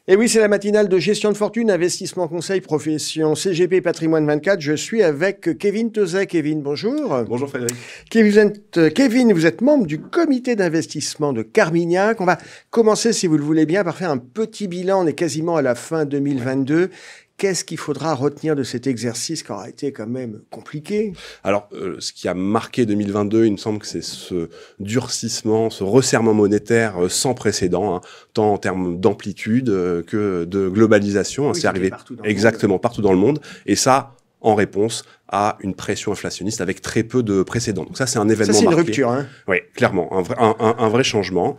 Et oui, c'est la matinale de gestion de fortune, investissement conseil, profession CGP Patrimoine 24. Je suis avec Kevin Tezet. Kevin, bonjour. Bonjour Frédéric. Kevin, vous êtes membre du comité d'investissement de Carmignac. On va commencer, si vous le voulez bien, par faire un petit bilan. On est quasiment à la fin 2022. Qu'est-ce qu'il faudra retenir de cet exercice qui aura été quand même compliqué? Alors, ce qui a marqué 2022, il me semble que c'est ce durcissement, ce resserrement monétaire sans précédent, hein, tant en termes d'amplitude que de globalisation. Oui, c'est arrivé partout dans le monde. Et ça, en réponse à une pression inflationniste avec très peu de précédents. Donc ça, c'est un événement marqué. Ça, c'est une rupture, hein? Oui, clairement, un vrai changement.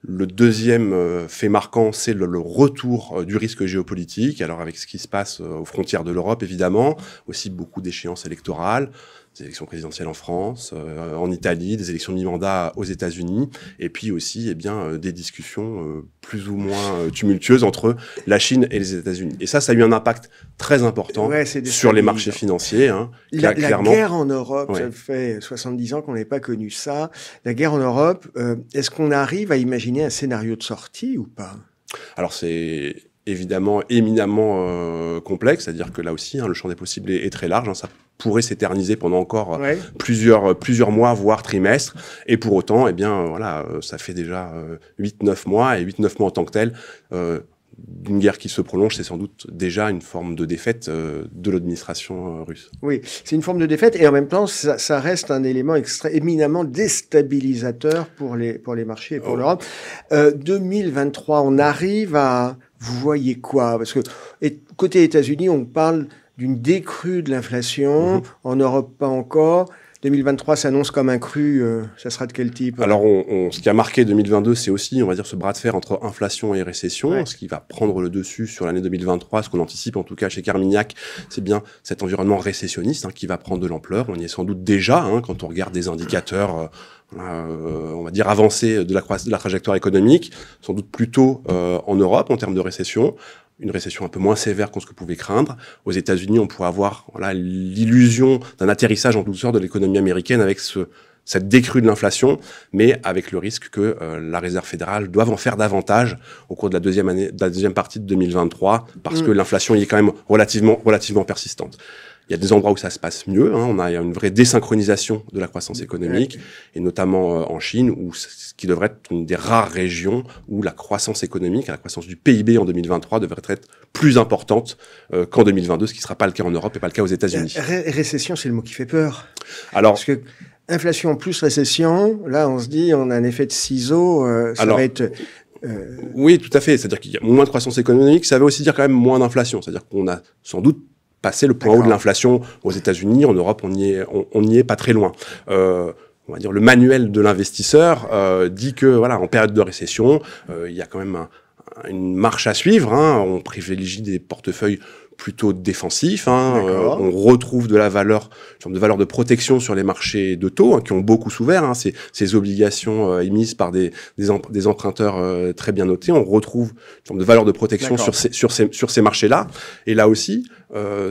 Le deuxième fait marquant, c'est le retour du risque géopolitique. Alors avec ce qui se passe aux frontières de l'Europe, évidemment, aussi beaucoup d'échéances électorales, des élections présidentielles en France, en Italie, des élections de mi-mandat aux États-Unis, et puis aussi, des discussions plus ou moins tumultueuses entre la Chine et les États-Unis. Et ça a eu un impact très important sur les marchés financiers. Hein, la guerre en Europe, ça fait 70 ans qu'on n'avait pas connu ça. La guerre en Europe, est-ce qu'on arrive à imaginer un scénario de sortie ou pas? Alors c'est évidemment éminemment complexe, c'est-à-dire que là aussi, le champ des possibles est très large. Ça pourrait s'éterniser pendant encore plusieurs mois, voire trimestres. Et pour autant, ça fait déjà 8-9 mois, et 8-9 mois en tant que tel, d'une guerre qui se prolonge, c'est sans doute déjà une forme de défaite de l'administration russe. Oui, c'est une forme de défaite, et en même temps, ça reste un élément éminemment déstabilisateur pour les marchés et pour l'Europe. 2023, on arrive à... Vous voyez quoi? Parce que côté États-Unis, on parle d'une décrue de l'inflation. En Europe, pas encore. 2023 s'annonce comme un cru. Ça sera de quel type? Alors, ce qui a marqué 2022, c'est aussi, on va dire, ce bras de fer entre inflation et récession. Ce qui va prendre le dessus sur l'année 2023, ce qu'on anticipe, en tout cas chez Carmignac, c'est bien cet environnement récessionniste qui va prendre de l'ampleur. On y est sans doute déjà, quand on regarde des indicateurs... on va dire avancée de la trajectoire économique, sans doute plutôt en Europe en termes de récession, une récession un peu moins sévère qu'on ce que pouvait craindre. Aux États-Unis, on pourrait avoir l'illusion d'un atterrissage en douceur de l'économie américaine avec cette décrue de l'inflation, mais avec le risque que la Réserve fédérale doive en faire davantage au cours de la deuxième partie de 2023, parce que l'inflation y est quand même relativement persistante. Il y a des endroits où ça se passe mieux. On a une vraie désynchronisation de la croissance économique, et notamment en Chine, où ce qui devrait être une des rares régions où la croissance économique, la croissance du PIB en 2023 devrait être plus importante qu'en 2022, ce qui ne sera pas le cas en Europe et pas le cas aux États-Unis. Récession, c'est le mot qui fait peur. Alors, parce que inflation plus récession, là, on se dit, on a un effet de ciseau. Ça va être... Oui, tout à fait. C'est-à-dire qu'il y a moins de croissance économique. Ça veut aussi dire quand même moins d'inflation. C'est-à-dire qu'on a sans doute passer le point haut de l'inflation aux États-Unis. En Europe, on n'y est pas très loin. On va dire le manuel de l'investisseur dit que en période de récession, il y a quand même une marche à suivre. On privilégie des portefeuilles plutôt défensifs. On retrouve de la valeur, une forme de valeur de protection sur les marchés de taux qui ont beaucoup souffert. Ces obligations émises par des emprunteurs très bien notés. On retrouve une forme de valeur de protection sur ces marchés-là. Et là aussi,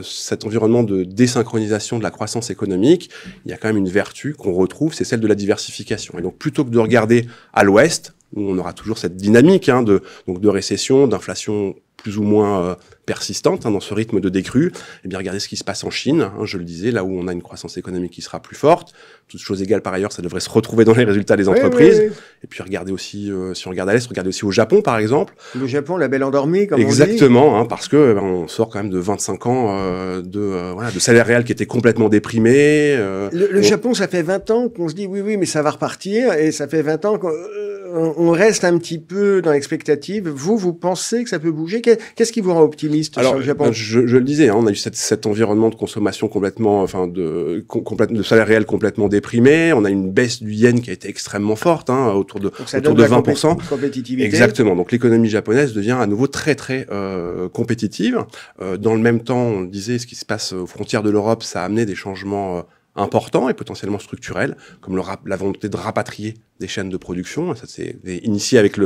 cet environnement de désynchronisation de la croissance économique, il y a quand même une vertu qu'on retrouve, c'est celle de la diversification. Et donc, plutôt que de regarder à l'ouest, où on aura toujours cette dynamique de récession, d'inflation plus ou moins persistante dans ce rythme de décrue, regardez ce qui se passe en Chine, je le disais, là où on a une croissance économique qui sera plus forte. Toutes choses égales par ailleurs, ça devrait se retrouver dans les résultats des entreprises. Oui. Et puis regardez aussi, si on regarde à l'Est, regardez aussi au Japon par exemple. Le Japon, la belle endormie, comme on dit. Exactement, parce que on sort quand même de 25 ans de salaire réel qui était complètement déprimé. Le Japon, ça fait 20 ans qu'on se dit oui, mais ça va repartir, et ça fait 20 ans qu'on reste un petit peu dans l'expectative. Vous pensez que ça peut bouger? Qu'est-ce qui vous rend optimiste sur le Japon? Je le disais, on a eu cet environnement de consommation complètement, de salaire réel complètement déprimé. On a une baisse du yen qui a été extrêmement forte, autour de 20%. Compétitivité. Exactement. Donc l'économie japonaise devient à nouveau très très compétitive. Dans le même temps, on le disait, ce qui se passe aux frontières de l'Europe, ça a amené des changements importants et potentiellement structurels, comme la volonté de rapatrier des chaînes de production. Ça s'est initié avec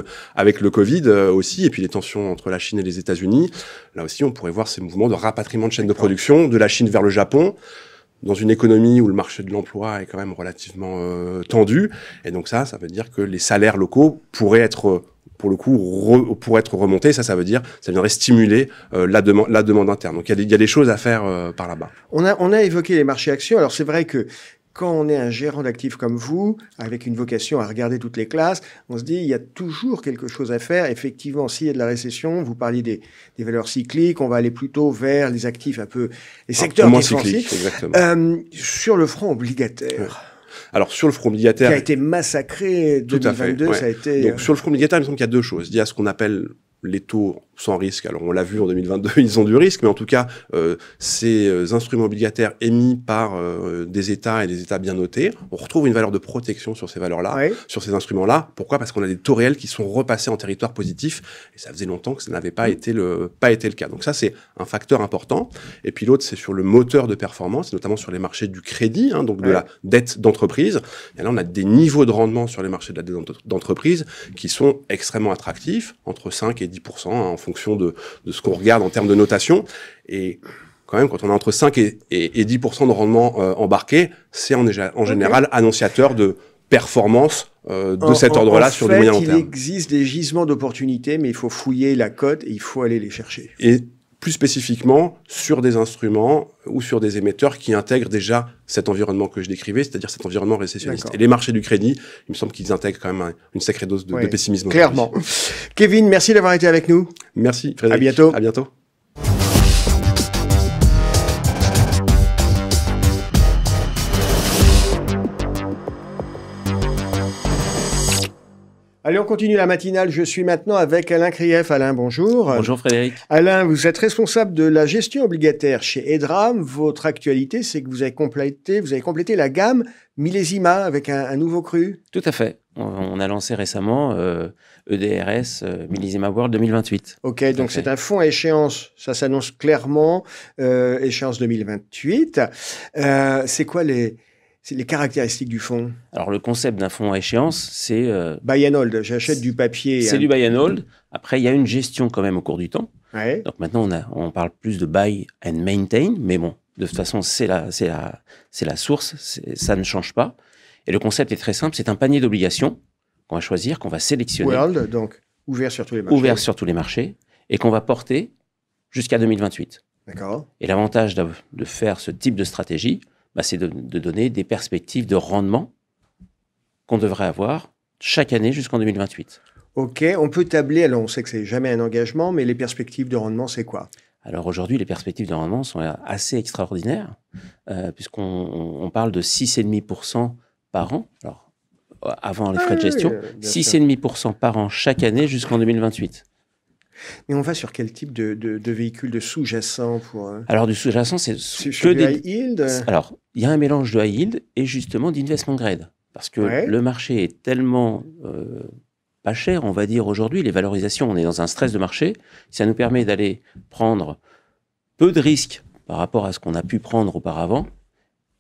le Covid aussi, et puis les tensions entre la Chine et les États-Unis. Là aussi, on pourrait voir ces mouvements de rapatriement de chaînes de production de la Chine vers le Japon, dans une économie où le marché de l'emploi est quand même relativement tendu. Et donc ça veut dire que les salaires locaux pourraient être pour le coup, pour être remonté, ça veut dire, ça viendrait stimuler la demande interne. Donc il y a des choses à faire par là-bas. On a évoqué les marchés actions. Alors c'est vrai que quand on est un gérant d'actifs comme vous, avec une vocation à regarder toutes les classes, on se dit il y a toujours quelque chose à faire. Effectivement, s'il y a de la récession, vous parliez des valeurs cycliques, on va aller plutôt vers les actifs un peu, les secteurs défensifs. Exactement. Sur le front obligataire. Ouais. Alors, sur le front obligataire... Qui a été massacré 2022, ouais. Ça a été... Donc, sur le front obligataire, il me semble qu'il y a deux choses. Il y a ce qu'on appelle les taux sans risque. Alors, on l'a vu en 2022, ils ont du risque, mais en tout cas, ces instruments obligataires émis par des États et des États bien notés, on retrouve une valeur de protection sur ces valeurs-là, sur ces instruments-là. Pourquoi ? Parce qu'on a des taux réels qui sont repassés en territoire positif, et ça faisait longtemps que ça n'avait pas été le cas. Donc ça, c'est un facteur important. Et puis l'autre, c'est sur le moteur de performance, notamment sur les marchés du crédit, donc de la dette d'entreprise. Et là, on a des niveaux de rendement sur les marchés de la dette d'entreprise qui sont extrêmement attractifs, entre 5 et 10%, en fonction de ce qu'on regarde en termes de notation. Et quand même, quand on a entre 5 et 10% de rendement embarqué, c'est en général annonciateur de performance de cet ordre-là sur du moyen long terme. Il existe des gisements d'opportunités, mais il faut fouiller la cote et il faut aller les chercher. Et plus spécifiquement sur des instruments ou sur des émetteurs qui intègrent déjà cet environnement que je décrivais, c'est-à-dire cet environnement récessionniste. Et les marchés du crédit, il me semble qu'ils intègrent quand même une sacrée dose de pessimisme. Clairement. Kevin, merci d'avoir été avec nous. Merci, Frédéric. À bientôt. À bientôt. Allez, on continue la matinale. Je suis maintenant avec Alain Krief. Alain, bonjour. Bonjour Frédéric. Alain, vous êtes responsable de la gestion obligataire chez EDRAM. Votre actualité, c'est que vous avez complété la gamme Millésima avec un nouveau cru. Tout à fait. On a lancé récemment EDRS Millésima World 2028. Ok, donc c'est un fonds à échéance. Ça s'annonce clairement. Échéance 2028. C'est quoi les caractéristiques du fonds? Alors, le concept d'un fonds à échéance, c'est... buy and hold, j'achète du papier. C'est du buy and hold. Après, il y a une gestion quand même au cours du temps. Ouais. Donc maintenant, on parle plus de buy and maintain. Mais bon, de toute façon, c'est la source. Ça ne change pas. Et le concept est très simple. C'est un panier d'obligations qu'on va choisir, qu'on va sélectionner. World, donc ouvert sur tous les marchés. Ouvert sur tous les marchés. Et qu'on va porter jusqu'à 2028. D'accord. Et l'avantage de faire ce type de stratégie, c'est de donner des perspectives de rendement qu'on devrait avoir chaque année jusqu'en 2028. Ok, on peut tabler, alors on sait que c'est jamais un engagement, mais les perspectives de rendement, c'est quoi? Alors aujourd'hui, les perspectives de rendement sont assez extraordinaires, puisqu'on parle de 6,5% par an, alors avant les frais de gestion, 6,5% par an chaque année jusqu'en 2028. Mais on va sur quel type de véhicule de sous-jacent pour... Alors, du sous-jacent, c'est que des... high yield. Alors, il y a un mélange de high yield et justement d'investment grade. Parce que le marché est tellement pas cher, on va dire aujourd'hui, les valorisations, on est dans un stress de marché. Ça nous permet d'aller prendre peu de risques par rapport à ce qu'on a pu prendre auparavant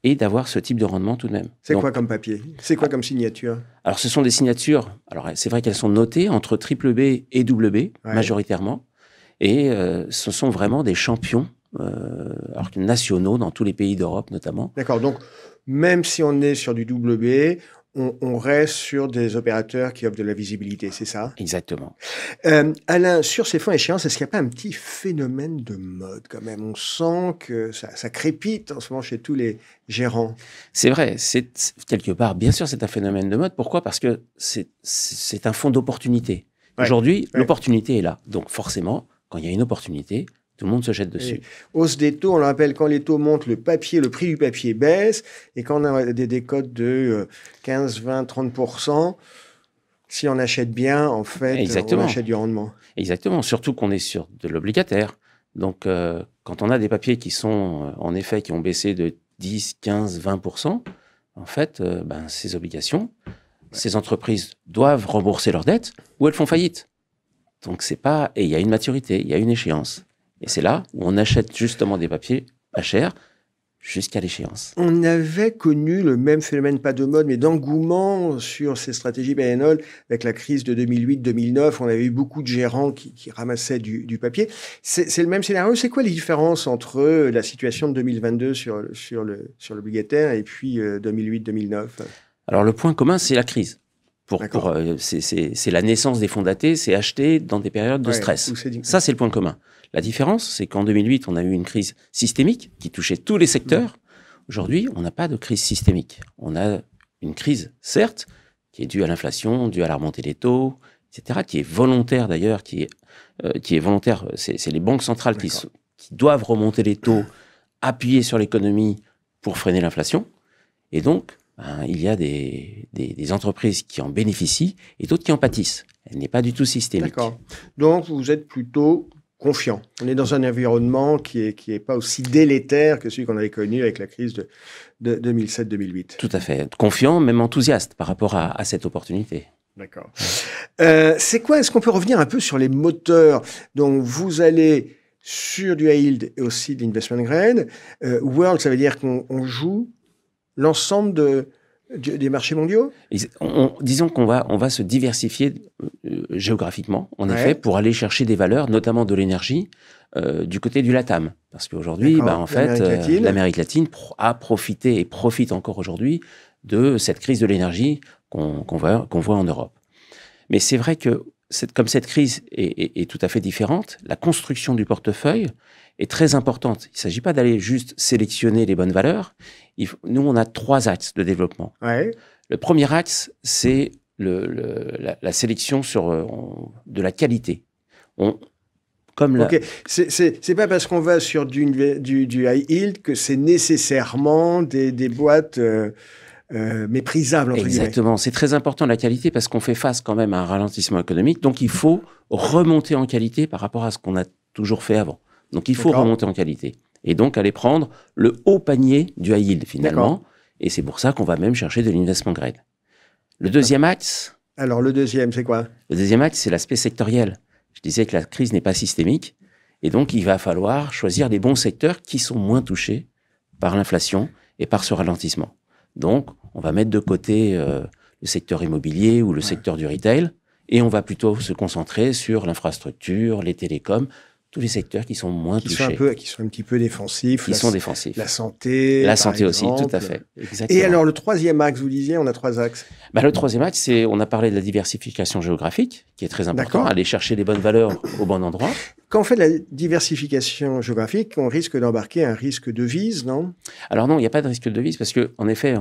et d'avoir ce type de rendement tout de même. C'est quoi comme papier? C'est quoi comme signature? Alors, ce sont des signatures. Alors, c'est vrai qu'elles sont notées entre triple B et double B, majoritairement. Et ce sont vraiment des champions nationaux dans tous les pays d'Europe, notamment. D'accord. Donc, même si on est sur du double B, on reste sur des opérateurs qui offrent de la visibilité, c'est ça? Exactement. Alain, sur ces fonds échéances, est-ce qu'il n'y a pas un petit phénomène de mode quand même? On sent que ça crépite en ce moment chez tous les gérants. C'est vrai, c'est quelque part, bien sûr, c'est un phénomène de mode. Pourquoi? Parce que c'est un fonds d'opportunité. Aujourd'hui, l'opportunité est là. Donc forcément, quand il y a une opportunité, tout le monde se jette dessus. Hausse des taux, on le rappelle, quand les taux montent, le prix du papier baisse. Et quand on a des décotes de 15, 20, 30%, si on achète bien, en fait, on achète du rendement. Exactement, surtout qu'on est sur de l'obligataire. Donc, quand on a des papiers qui sont, en effet, qui ont baissé de 10, 15, 20%, en fait, ces obligations, ces entreprises doivent rembourser leurs dettes ou elles font faillite. Donc, c'est pas... Et il y a une maturité, il y a une échéance. Et c'est là où on achète justement des papiers pas chers jusqu'à l'échéance. On avait connu le même phénomène, pas de mode, mais d'engouement sur ces stratégies buy and hold avec la crise de 2008-2009. On avait eu beaucoup de gérants qui ramassaient du papier. C'est le même scénario. C'est quoi les différences entre la situation de 2022 sur l'obligataire et puis 2008-2009? Alors le point commun, c'est la crise. C'est la naissance des fonds datés, c'est acheter dans des périodes de stress. Ça, c'est le point commun. La différence, c'est qu'en 2008, on a eu une crise systémique qui touchait tous les secteurs. Aujourd'hui, on n'a pas de crise systémique. On a une crise, certes, qui est due à l'inflation, due à la remontée des taux, etc., qui est volontaire d'ailleurs, qui est volontaire. C'est les banques centrales qui doivent remonter les taux, appuyer sur l'économie pour freiner l'inflation. Et donc, il y a des entreprises qui en bénéficient et d'autres qui en pâtissent. Elle n'est pas du tout systémique. D'accord. Donc, vous êtes plutôt confiant. On est dans un environnement qui est pas aussi délétère que celui qu'on avait connu avec la crise de 2007-2008. Tout à fait. Confiant, même enthousiaste par rapport à cette opportunité. D'accord. C'est quoi? Est-ce qu'on peut revenir un peu sur les moteurs? Donc, vous allez sur du high yield et aussi de l'investment grade. World, ça veut dire qu'on joue l'ensemble des marchés mondiaux? Disons qu'on va se diversifier géographiquement, en effet, pour aller chercher des valeurs, notamment de l'énergie, du côté du LATAM. Parce qu'aujourd'hui, en fait, l'Amérique latine a profité et profite encore aujourd'hui de cette crise de l'énergie qu'on voit en Europe. Mais c'est vrai que comme cette crise est tout à fait différente, la construction du portefeuille est très importante. Il ne s'agit pas d'aller juste sélectionner les bonnes valeurs. Nous, on a 3 axes de développement. Ouais. Le premier axe, c'est la sélection de la qualité. C'est pas parce qu'on va sur du high yield que c'est nécessairement des boîtes méprisables, entre guillemets. Exactement. C'est très important la qualité parce qu'on fait face quand même à un ralentissement économique. Donc, il faut remonter en qualité par rapport à ce qu'on a toujours fait avant. Donc, il faut remonter en qualité. Et donc, aller prendre le haut panier du high yield, finalement. Et c'est pour ça qu'on va même chercher de l'investment grade. Le deuxième axe... Alors, le deuxième, c'est quoi? Le deuxième axe, c'est l'aspect sectoriel. Je disais que la crise n'est pas systémique. Et donc, il va falloir choisir les bons secteurs qui sont moins touchés par l'inflation et par ce ralentissement. Donc, on va mettre de côté le secteur immobilier ou le secteur du retail. Et on va plutôt se concentrer sur l'infrastructure, les télécoms, tous les secteurs qui sont moins touchés. Qui sont un petit peu défensifs. Qui sont défensifs. La santé. La santé aussi, tout à fait. Exactement. Et alors, le troisième axe, vous disiez, on a 3 axes. Le troisième axe, on a parlé de la diversification géographique, qui est très important. Aller chercher les bonnes valeurs au bon endroit. Quand on fait de la diversification géographique, on risque d'embarquer un risque de devise, non? Alors non, il n'y a pas de risque de devise parce que, en effet,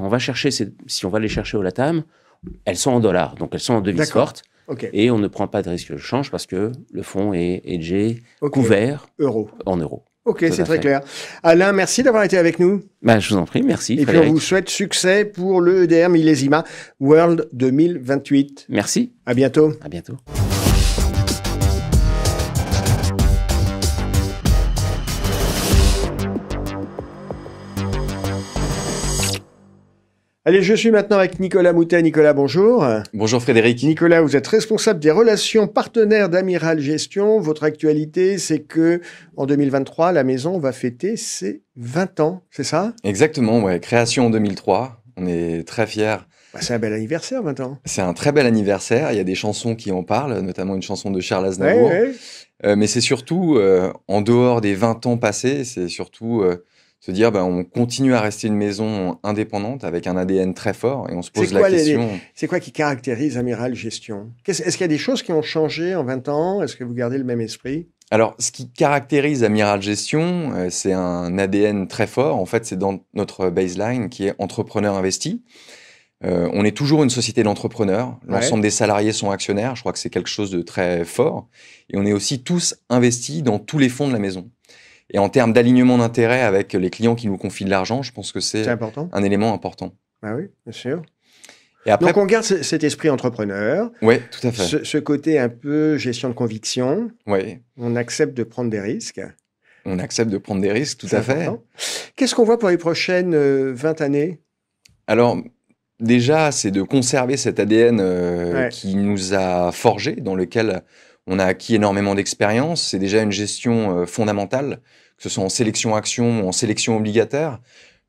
si on va les chercher au LATAM, elles sont en dollars, donc elles sont en devise forte. Okay. Et on ne prend pas de risque de change parce que le fonds est hedgé, couvert en euros. Ok, c'est très clair. Alain, merci d'avoir été avec nous. Je vous en prie, merci. Et puis on vous souhaite succès pour le EDR Millésima World 2028. Merci. À bientôt. À bientôt. Allez, je suis maintenant avec Nicolas Moutet. Nicolas, bonjour. Bonjour Frédéric. Nicolas, vous êtes responsable des relations partenaires d'Amiral Gestion. Votre actualité, c'est que en 2023, la maison va fêter ses 20 ans, c'est ça? Exactement, ouais. Création en 2003. On est très fiers. C'est un bel anniversaire, 20 ans. C'est un très bel anniversaire. Il y a des chansons qui en parlent, notamment une chanson de Charles Aznavour. Mais c'est surtout, en dehors des 20 ans passés, c'est surtout... se dire, on continue à rester une maison indépendante avec un ADN très fort et on se pose la question... C'est quoi qui caractérise Amiral Gestion? Est-ce qu'il y a des choses qui ont changé en 20 ans? Est-ce que vous gardez le même esprit? Alors, ce qui caractérise Amiral Gestion, c'est un ADN très fort. En fait, c'est dans notre baseline qui est entrepreneur investi. On est toujours une société d'entrepreneurs. L'ensemble des salariés sont actionnaires. Je crois que c'est quelque chose de très fort. Et on est aussi tous investis dans tous les fonds de la maison. Et en termes d'alignement d'intérêt avec les clients qui nous confient de l'argent, je pense que c'est un élément important. Ah oui, bien sûr. Et après, donc on garde cet esprit entrepreneur. Oui, tout à fait. Ce côté un peu gestion de conviction. Oui. On accepte de prendre des risques. On accepte de prendre des risques, tout à fait. Qu'est-ce qu'on voit pour les prochaines 20 années? Alors, déjà, c'est de conserver cet ADN qui nous a forgé, dans lequel on a acquis énormément d'expérience. C'est déjà une gestion fondamentale, que ce soit en sélection action ou en sélection obligataire.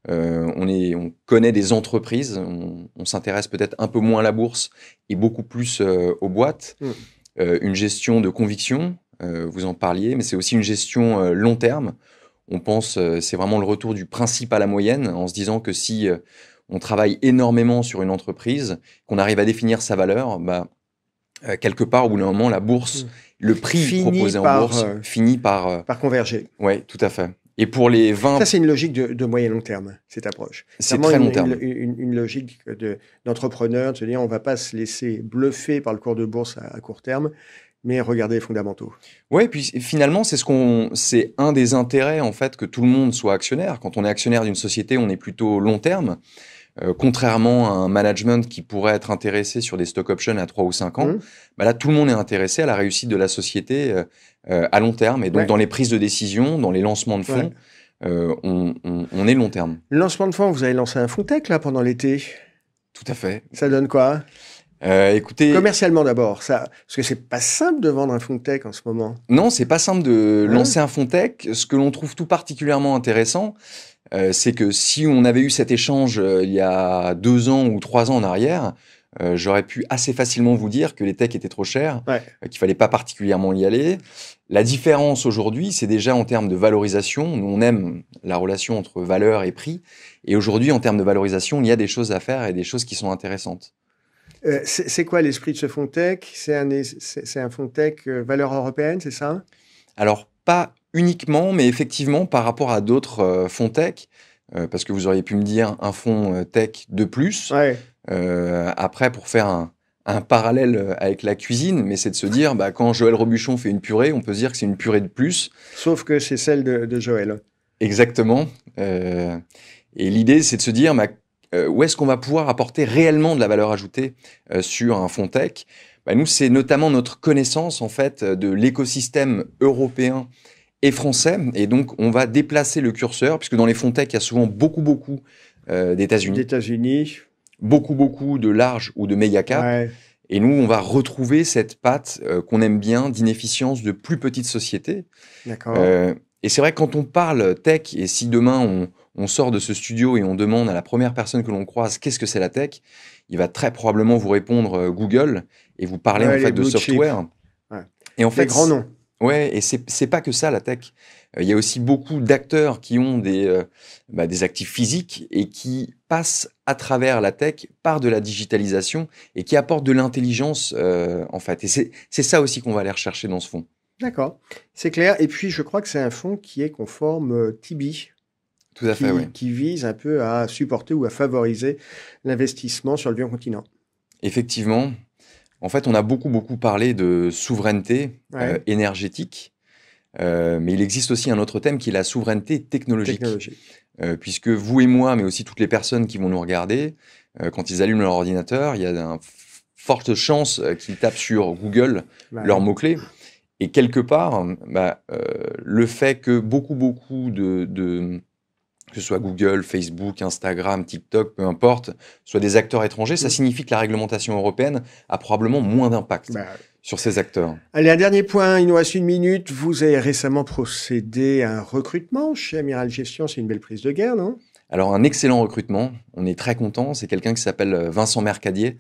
On connaît des entreprises, on s'intéresse peut-être un peu moins à la bourse et beaucoup plus aux boîtes. Une gestion de conviction, vous en parliez, mais c'est aussi une gestion long terme. On pense, c'est vraiment le retour du principe à la moyenne, en se disant que si on travaille énormément sur une entreprise, qu'on arrive à définir sa valeur, quelque part, au bout d'un moment, la bourse, le prix proposé en bourse finit par converger. Oui, tout à fait. Et pour les 20... Ça, c'est une logique de moyen long terme, cette approche. C'est très long terme. Une logique d'entrepreneur, de se dire on ne va pas se laisser bluffer par le cours de bourse à court terme, mais regarder les fondamentaux. Oui, puis finalement, c'est un des intérêts, en fait, que tout le monde soit actionnaire. Quand on est actionnaire d'une société, on est plutôt long terme. Contrairement à un management qui pourrait être intéressé sur des stock options à 3 ou 5 ans, là, tout le monde est intéressé à la réussite de la société à long terme. Et donc, dans les prises de décision, dans les lancements de fonds, on est long terme. Le lancement de fonds, vous avez lancé un fonds tech là, pendant l'été. Tout à fait. Ça donne quoi? Écoutez, commercialement d'abord, parce que c'est pas simple de vendre un fonds tech en ce moment. Non, c'est pas simple de lancer un fonds tech. Ce que l'on trouve tout particulièrement intéressant, c'est que si on avait eu cet échange il y a 2 ans ou 3 ans en arrière, j'aurais pu assez facilement vous dire que les techs étaient trop chers, qu'il fallait pas particulièrement y aller. La différence aujourd'hui, c'est déjà en termes de valorisation. Nous, on aime la relation entre valeur et prix. Et aujourd'hui, en termes de valorisation, il y a des choses à faire et des choses qui sont intéressantes. C'est quoi l'esprit de ce fonds tech? C'est un fonds tech valeur européenne, c'est ça? Alors, pas uniquement, mais effectivement, par rapport à d'autres fonds tech, parce que vous auriez pu me dire un fonds tech de plus. Après, pour faire un parallèle avec la cuisine, mais c'est de se dire, quand Joël Robuchon fait une purée, on peut se dire que c'est une purée de plus. Sauf que c'est celle de Joël. Exactement. Et l'idée, c'est de se dire, où est-ce qu'on va pouvoir apporter réellement de la valeur ajoutée sur un fonds tech? Nous, c'est notamment notre connaissance en fait de l'écosystème européen et français, et donc on va déplacer le curseur, puisque dans les fonds tech, il y a souvent beaucoup d'États-Unis, beaucoup de large ou de méga cap, et nous, on va retrouver cette patte qu'on aime bien d'inefficience de plus petites sociétés. D'accord. Et c'est vrai que quand on parle tech, et si demain on sort de ce studio et on demande à la première personne que l'on croise qu'est-ce que c'est la tech, il va très probablement vous répondre Google et vous parler en fait de software. Et en fait, des grands noms. Ouais, et c'est pas que ça la tech. Il y a aussi beaucoup d'acteurs qui ont des actifs physiques et qui passent à travers la tech par de la digitalisation et qui apportent de l'intelligence en fait. Et c'est ça aussi qu'on va aller rechercher dans ce fonds. D'accord, c'est clair. Et puis, je crois que c'est un fonds qui est conforme TIBI. Tout à fait, oui. Qui vise un peu à supporter ou à favoriser l'investissement sur le vieux continent. Effectivement. En fait, on a beaucoup parlé de souveraineté énergétique, mais il existe aussi un autre thème qui est la souveraineté technologique. Puisque vous et moi, mais aussi toutes les personnes qui vont nous regarder, quand ils allument leur ordinateur, il y a une forte chance qu'ils tapent sur Google leurs mots-clés. Et quelque part, le fait que beaucoup que ce soit Google, Facebook, Instagram, TikTok, peu importe, soient des acteurs étrangers, ça signifie que la réglementation européenne a probablement moins d'impact sur ces acteurs. Allez, un dernier point, il nous reste 1 minute. Vous avez récemment procédé à un recrutement chez Amiral Gestion, c'est une belle prise de guerre, non? Alors, un excellent recrutement, on est très content. C'est quelqu'un qui s'appelle Vincent Mercadier,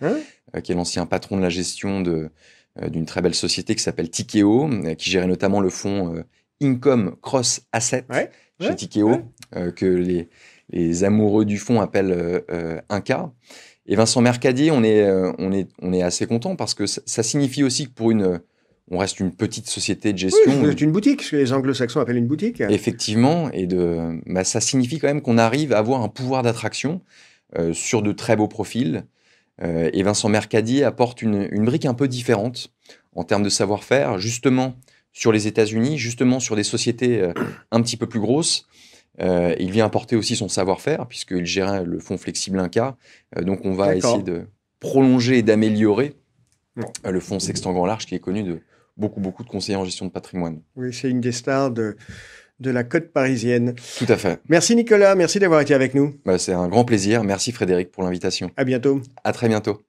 qui est l'ancien patron de la gestion d'une très belle société qui s'appelle Tikeo, qui gérait notamment le fonds Income Cross Asset chez Tikeo, que les amoureux du fonds appellent Inca. Et Vincent Mercadier, on est assez content parce que ça signifie aussi que on reste une petite société de gestion. Oui, c'est une boutique, ce que les anglo-saxons appellent une boutique. Effectivement, et ça signifie quand même qu'on arrive à avoir un pouvoir d'attraction sur de très beaux profils. Et Vincent Mercadier apporte une brique un peu différente en termes de savoir-faire, justement sur les États-Unis, justement sur des sociétés un petit peu plus grosses. Il vient apporter aussi son savoir-faire, puisqu'il gérait le fonds flexible Inca. Donc on va essayer de prolonger et d'améliorer le fonds Sextant Grand Large, qui est connu de beaucoup de conseillers en gestion de patrimoine. Oui, c'est une des stars de la côte parisienne. Tout à fait. Merci Nicolas, merci d'avoir été avec nous. C'est un grand plaisir. Merci Frédéric pour l'invitation. À bientôt. À très bientôt.